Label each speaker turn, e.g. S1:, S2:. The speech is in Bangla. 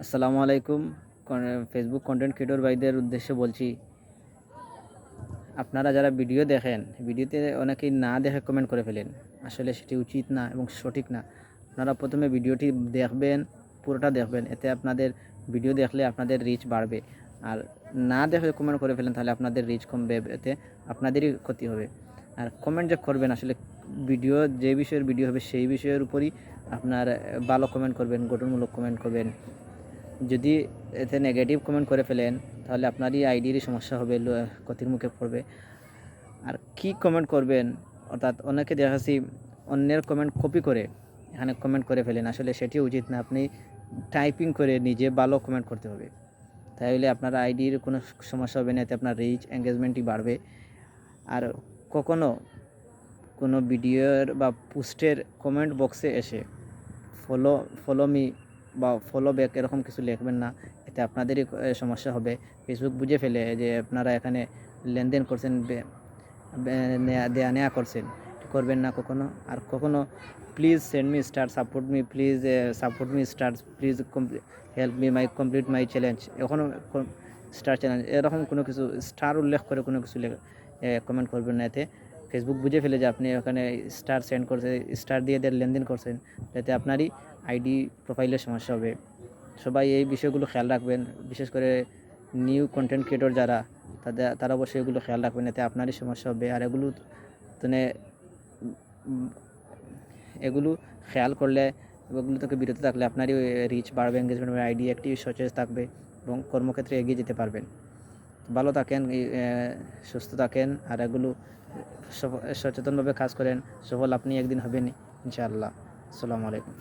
S1: আসসালামু আলাইকুম। ফেসবুক কন্টেন্ট ক্রিয়েটর ভাইদের উদ্দেশ্যে বলছি, আপনারা যারা ভিডিও দেখেন, ভিডিওতে অনেকেই না দেখে কমেন্ট করে ফেলেন। আসলে সেটি উচিত না এবং সঠিক না। আপনারা প্রথমে ভিডিওটি দেখবেন, পুরোটা দেখবেন। এতে আপনাদের ভিডিও দেখলে আপনাদের রিচ বাড়বে। আর না দেখে কমেন্ট করে ফেলেন তাহলে আপনাদের রিচ কমবে, এতে আপনাদেরই ক্ষতি হবে। আর কমেন্ট যে করবেন, আসলে ভিডিও যে বিষয়ের ভিডিও হবে সেই বিষয়ের উপরই আপনার ভালো কমেন্ট করবেন, গঠনমূলক কমেন্ট করবেন। যদি এতে নেগেটিভ কমেন্ট করে ফেলেন তাহলে আপনারই আইডিরই সমস্যা হবে, ক্ষতির মুখে পড়বে। আর কি কমেন্ট করবেন, অর্থাৎ অনেকে দেখাচ্ছি অন্যের কমেন্ট কপি করে এখানে কমেন্ট করে ফেলেন। আসলে সেটি উচিত না। আপনি টাইপিং করে নিজে ভালো কমেন্ট করতে হবে, তাহলে আপনার আইডির কোনো সমস্যা হবে না, এতে আপনার রিচ এঙ্গেজমেন্টই বাড়বে। আর কখনো কোনো ভিডিওর বা পোস্টের কমেন্ট বক্সে এসে ফলো ফলো মি বা ফলো ব্যাক এরকম কিছু লিখবেন না, এতে আপনাদেরই সমস্যা হবে। ফেসবুক বুঝে ফেলে যে আপনারা এখানে লেনদেন করছেন, দেয়া নেয়া করছেন। করবেন না কখনো। আর কখনো please send me star, support me please, support me star please, help me my complete my challenge, এখনও স্টার চ্যালেঞ্জ এরকম কোনো কিছু স্টার উল্লেখ করে কোনো কিছু কমেন্ট করবেন না। এতে ফেসবুক বুঝে ফেলে যে আপনি ওখানে স্টার সেন্ড করছে, স্টার দিয়ে লেনদেন করছেন, যাতে আপনারই আইডি প্রোফাইলের সমস্যা হবে। সবাই এই বিষয়গুলো খেয়াল রাখবেন, বিশেষ করে নিউ কন্টেন্ট ক্রিয়েটর যারা, তারা অবশ্যই এগুলো খেয়াল রাখবেন, এতে আপনারই সমস্যা হবে। আর মানে এগুলো খেয়াল করলে, এগুলো থেকে বিরত থাকলে আপনারই রিচ বাড়বে, এঙ্গেজমেন্ট বাড়বে, আইডি একটি সচেত থাকবে এবং কর্মক্ষেত্রে এগিয়ে যেতে পারবেন। ভালো থাকেন, সুস্থ থাকেন, আর এগুলো সচেতনভাবে কাজ করেন। সফল আপনি একদিন হবেন ইনশাআল্লাহ। আসসালামু আলাইকুম।